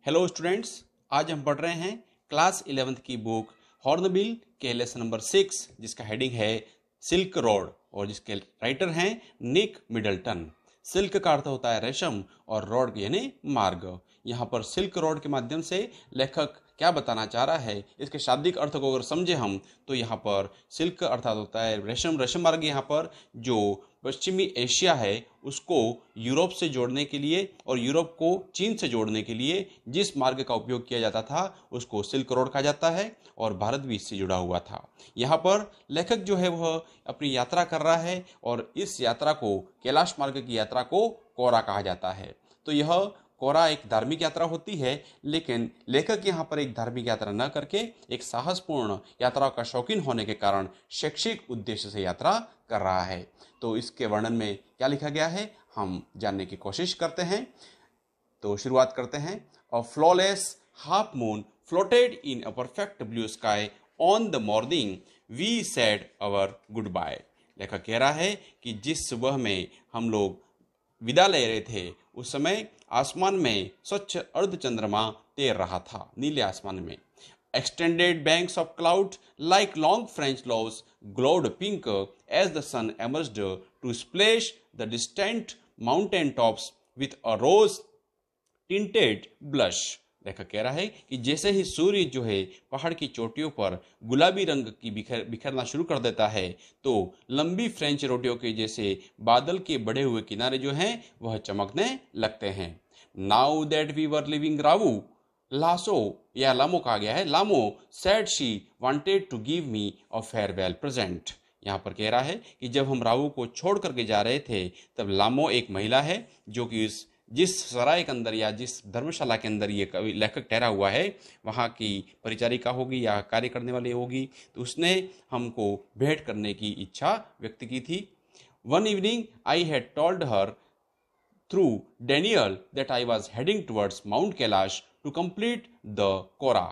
Hello students, आज हम पढ़ रहे हैं क्लास 11th की बुक हॉर्नबिल के लेसन नंबर 6 जिसका हेडिंग है सिल्क रोड और जिसके राइटर हैं निक मिडल्टन। सिल्क का अर्थ होता है रेशम और रोड यानी मार्ग। यहाँ पर सिल्क रोड के माध्यम से लेखक क्या बताना चाह रहा है, इसके शाब्दिक अर्थ को अगर समझे हम तो यहाँ पर सिल्क अर्थात होता है रेशम। रेशम मार्ग यहाँ पर जो पश्चिमी एशिया है उसको यूरोप से जोड़ने के लिए और यूरोप को चीन से जोड़ने के लिए जिस मार्ग का उपयोग किया जाता था उसको सिल्क रोड कहा जाता है और भारत भी इससे जुड़ा हुआ था। यहाँ पर लेखक जो है वह अपनी यात्रा कर रहा है और इस यात्रा को, कैलाश मार्ग की यात्रा को कोरा कहा जाता है। तो यह कोरा एक धार्मिक यात्रा होती है, लेकिन लेखक यहाँ पर एक धार्मिक यात्रा न करके एक साहसपूर्ण यात्रा का शौकीन होने के कारण शैक्षिक उद्देश्य से यात्रा कर रहा है। तो इसके वर्णन में क्या लिखा गया है हम जानने की कोशिश करते हैं। तो शुरुआत करते हैं। A flawless half moon floated in a perfect blue sky on the morning we said our goodbye. लेखक कह रहा है कि जिस सुबह में हम लोग विदा ले रहे थे उस समय आसमान में स्वच्छ अर्ध चंद्रमा तैर रहा था, नीले आसमान में। Extended banks of cloud like long French loaves glowed pink as the sun emerged to splash the distant mountain tops with a rose tinted blush। लेखक कह रहा है कि जैसे ही सूर्य जो है पहाड़ की चोटियों पर गुलाबी रंग की बिखरना शुरू कर देता है तो लंबी फ्रेंच रोटियों के जैसे बादल के बढ़े हुए किनारे जो हैं वह चमकने लगते हैं। Now that we were living रावू लासो या लामो कहा गया है, Lamo said she wanted to give me a farewell present. यहाँ पर कह रहा है कि जब हम रावू को छोड़ करके जा रहे थे तब लामो एक महिला है जो कि जिस सराय के अंदर या जिस धर्मशाला के अंदर ये लेखक ठहरा हुआ है वहाँ की परिचारिका होगी या कार्य करने वाली होगी, तो उसने हमको भेंट करने की इच्छा व्यक्त की थी। One evening I had told her through Daniel that I was heading towards Mount Kailash to complete the Kora।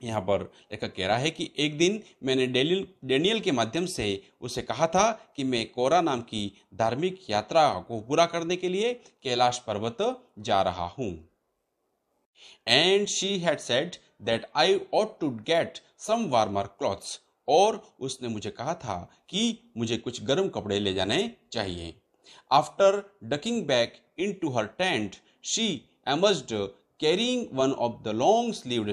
यहाँ पर लेखक कह रहा है कि एक दिन मैंने डेनियल के माध्यम से उसे कहा था कि मैं कोरा नाम की धार्मिक यात्रा को पूरा करने के लिए कैलाश पर्वत जा रहा हूँ। And she had said that I ought to get some warmer clothes। और उसने मुझे कहा था कि मुझे कुछ गर्म कपड़े ले जाने चाहिए। After ducking back into her tent, she emerged carrying one of the long-sleeved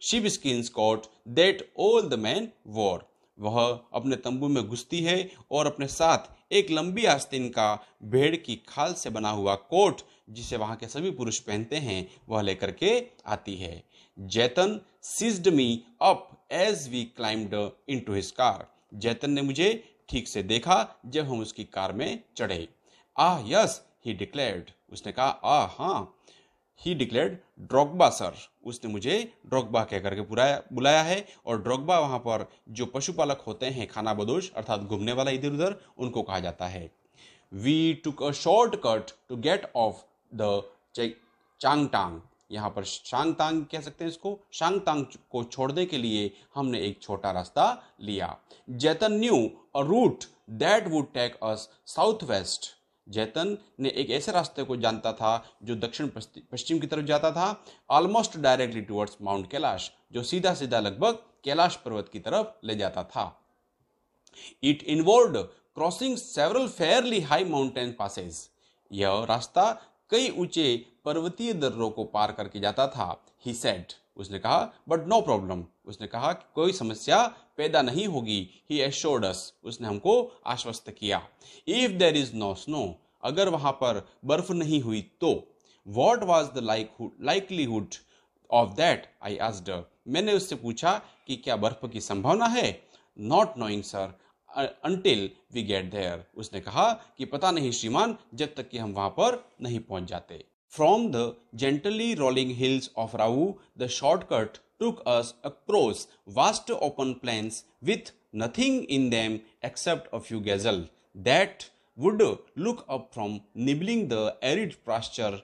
sheepskin coat that all the men wore। वह अपने तंबू में घुसती है और अपने साथ एक लंबी आस्तीन का भेड़ की खाल से बना हुआ कोट जिसे वहां के सभी पुरुष पहनते हैं वह लेकर के आती है। जैतन seized me up as we climbed into his car। जैतन ने मुझे ठीक से देखा जब हम उसकी कार में चढ़े। आह यस ही डिक्लेयर्ड। उसने कहा आह हाँ। ही डिक्लेयर्ड ड्रोग्बा सर। उसने मुझे ड्रोग्बा कह करके बुलाया है और ड्रोग्बा वहां पर जो पशुपालक होते हैं खाना बदोश अर्थात घूमने वाला इधर उधर उनको कहा जाता है। We took a short cut to get off the Changtang. यहाँ पर शांगतांग कह सकते हैं इसको। शांगतांग को छोड़ने के लिए हमने एक छोटा रास्ता लिया। जैतन knew a route that would take us south west. जैतन ने एक ऐसे रास्ते को जानता था जो दक्षिण पश्चिम की तरफ जाता था। Almost directly towards mount Kailash, जो सीधा सीधा लगभग कैलाश पर्वत की तरफ ले जाता था। It involved crossing several fairly high mountain passes. यह रास्ता कई ऊंचे पर्वतीय दर्रों को पार करके जाता था। He said. उसने कहा बट नो प्रॉब्लम। उसने कहा कि कोई समस्या पैदा नहीं होगी। He assured us. उसने हमको आश्वस्त किया। If there is no snow. अगर वहां पर बर्फ नहीं हुई तो। What was the likelihood of that I asked. मैंने उससे पूछा कि क्या बर्फ की संभावना है। Not knowing sir until we get there। उसने कहा कि पता नहीं श्रीमान, जब तक कि हम वहां पर नहीं पहुंच जाते। From the gently rolling hills of Rau, the shortcut took us across vast open plains with nothing in them except a few gazelle that would look up from nibbling the arid pasture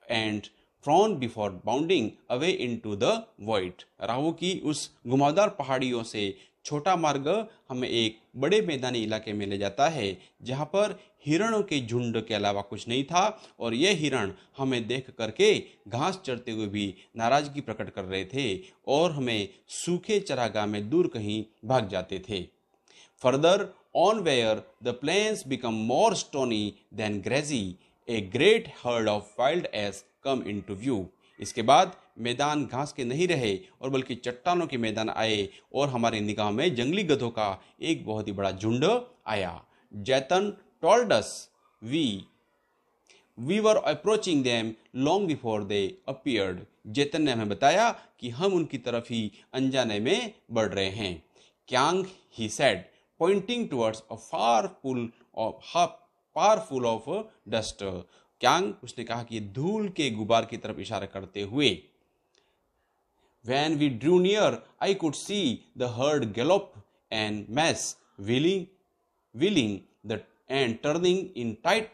and frown before bounding away into the void. Rahu की उस घुमावदार पहाड़ियों से छोटा मार्ग हमें एक बड़े मैदानी इलाके में ले जाता है जहाँ पर हिरणों के झुंड के अलावा कुछ नहीं था और ये हिरण हमें देख करके घास चरते हुए भी नाराजगी प्रकट कर रहे थे और हमें सूखे चरागाह में दूर कहीं भाग जाते थे। Further on where the plains become more stony than grassy, a great herd of wild ass come into view. इसके बाद मैदान घास के नहीं रहे और बल्कि चट्टानों के मैदान आए और हमारी निगाह में जंगली गधों का एक बहुत ही बड़ा झुंड आया। जैतन told us we were approaching them long before they appeared. जैतन ने हमें बताया कि हम उनकी तरफ ही अनजाने में बढ़ रहे हैं। Kiang he said, pointing towards a far full of dust. Kiang उसने कहा कि धूल के गुबार की तरफ इशारा करते हुए। When we drew near, I could see the herd gallop and mass, wheeling and turning in tight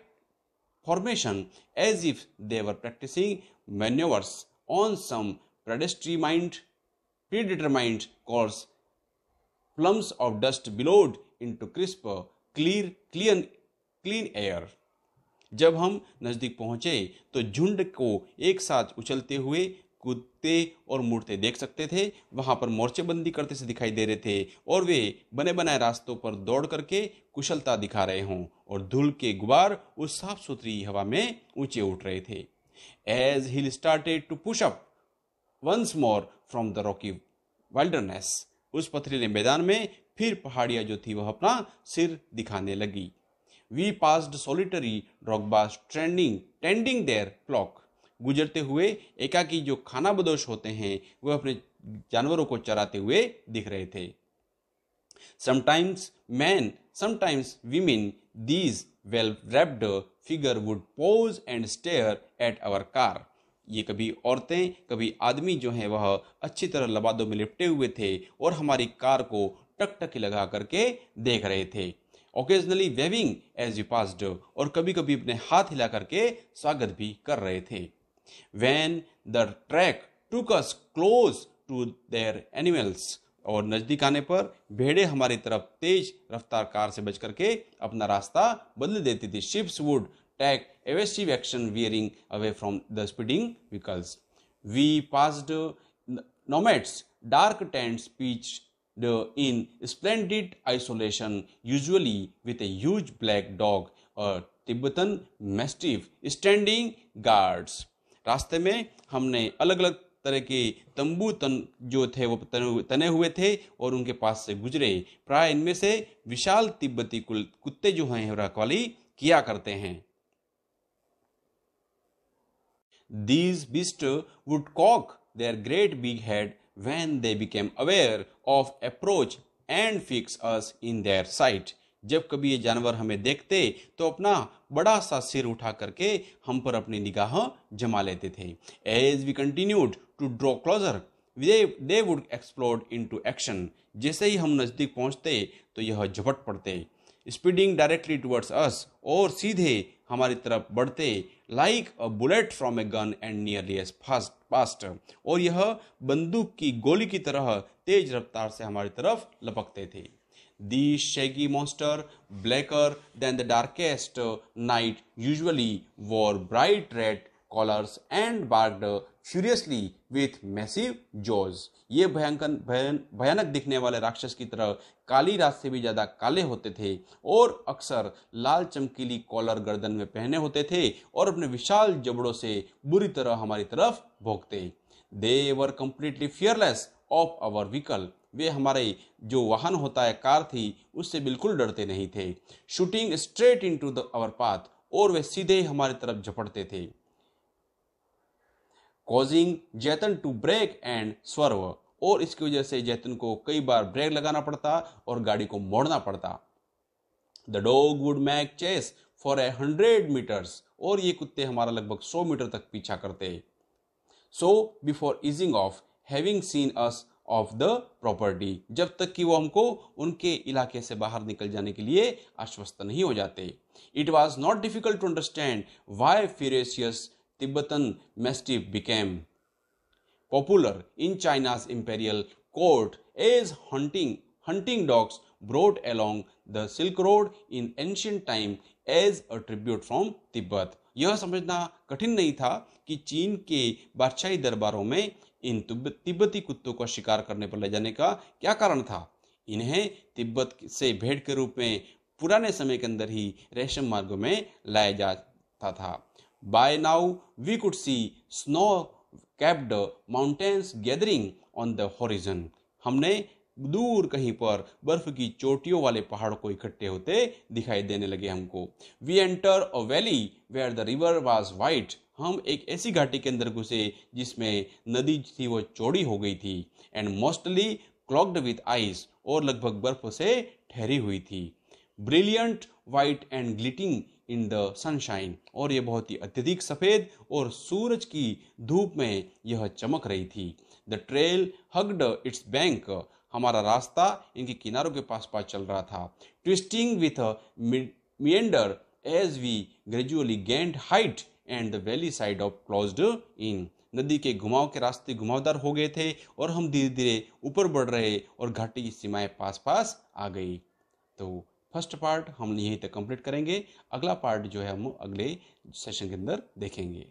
formation as if they were practicing maneuvers on some predetermined course. Plumes of dust billowed into crisp, clean air. जब हम नजदीक पहुंचे तो झुंड को एक साथ उछलते हुए, कूदते और मुड़ते देख सकते थे। वहां पर मोर्चेबंदी करते से दिखाई दे रहे थे और वे बने बनाए रास्तों पर दौड़ करके कुशलता दिखा रहे हों और धूल के गुबार उस साफ सुथरी हवा में ऊंचे उठ रहे थे। As he started to push up once more from the rocky wilderness, उस पथरीले मैदान में फिर पहाड़ियां जो थी वह अपना सिर दिखाने लगी। We passed solitary dogbars tending their flock. गुजरते हुए एकाकी जो खाना बदोश होते हैं वह अपने जानवरों को चराते हुए दिख रहे थे। Sometimes men, sometimes women, these well-wrapped figure would pause and stare at our car. ये कभी औरतें कभी आदमी जो हैं वह अच्छी तरह लबादों में लिपटे हुए थे और हमारी कार को टकटकी लगा करके देख रहे थे। Occasionally waving as we passed, और कभी कभी अपने हाथ हिला करके स्वागत भी कर रहे थे। When the track took us close to their animals, और नजदीक आने पर भेड़े हमारी तरफ तेज रफ्तार कार से बच करके अपना रास्ता बदल देती थी। Ships would take evasive action veering away from the speeding vehicles. We passed nomads, dark tents pitched in splendid isolation, usually with a huge black dog, a Tibetan Mastiff, standing guards. रास्ते में हमने अलग अलग तरह के तंबू जो थे वो तने हुए थे और उनके पास से गुजरे। प्राय इनमें से विशाल तिब्बती कुत्ते जो हैं रखवाली किया करते हैं। These beasts would cock their great big head when they became aware of approach and fix us in their sight. जब कभी ये जानवर हमें देखते तो अपना बड़ा सा सिर उठा करके हम पर अपनी निगाह जमा लेते थे। As we continued to draw closer, they would explode into action. जैसे ही हम नजदीक पहुंचते तो यह झपट पड़ते। Speeding directly towards us, और सीधे हमारी तरफ बढ़ते। Like a bullet from a gun and nearly as fast, और यह बंदूक की गोली की तरह तेज रफ्तार से हमारी तरफ लपकते थे। These shaggy monsters, blacker than the darkest night, usually wore bright red collars and barked furiously with massive jaws. ये भयानक दिखने वाले राक्षस की तरह काली रात से भी ज्यादा काले होते थे और अक्सर लाल चमकीली कॉलर गर्दन में पहने होते थे और अपने विशाल जबड़ों से बुरी तरह हमारी तरफ भौंकते। They were completely fearless of our vehicle. वे हमारे जो वाहन होता है कार थी उससे बिल्कुल डरते नहीं थे। Shooting straight into our path, और वे सीधे हमारी तरफ झपटते थे। Causing जैतन to break and swerve, और इसकी वजह से जैतन को कई बार ब्रेक लगाना पड़ता और गाड़ी को मोड़ना पड़ता। The dog would make chase for 100 meters, और ये कुत्ते हमारा लगभग 100 मीटर तक पीछा करते। So before easing off, having seen us of the property, जब तक कि वो हमको उनके इलाके से बाहर निकल जाने के लिए आश्वस्त नहीं हो जाते। It was not difficult to understand why ferocious Tibetan Mastiff became popular in China's imperial court as hunting dogs brought along the Silk Road in ancient time as a tribute from Tibet. यह समझना कठिन नहीं था कि चीन के बादशाही दरबारों में इन तिब्बती कुत्तों का शिकार करने पर ले जाने का क्या कारण था। इन्हें तिब्बत से भेंट के रूप में पुराने समय के अंदर ही रेशम मार्गों में लाया जाता था। By now we could see snow-capped mountains gathering on the horizon. हमने दूर कहीं पर बर्फ की चोटियों वाले पहाड़ को इकट्ठे होते दिखाई देने लगे हमको। We enter a valley where the river was wide. हम एक ऐसी घाटी के अंदर घुसे जिसमें नदी थी वो चौड़ी हो गई थी। And mostly clogged with ice, और लगभग बर्फ से ठहरी हुई थी। Brilliant white and glittering in the sunshine, और ये बहुत ही अत्यधिक सफेद और सूरज की धूप में यह चमक रही थी। The trail hugged its bank. हमारा रास्ता इनके किनारों के पास पास चल रहा था। Twisting with a meander as we gradually gained height and the valley side of closed in. नदी के घुमाव के रास्ते घुमावदार हो गए थे और हम धीरे धीरे ऊपर बढ़ रहे और घाटी की सीमाएं पास पास आ गई। तो फर्स्ट पार्ट हम यहीं तक कंप्लीट करेंगे। अगला पार्ट जो है हम अगले सेशन के अंदर देखेंगे।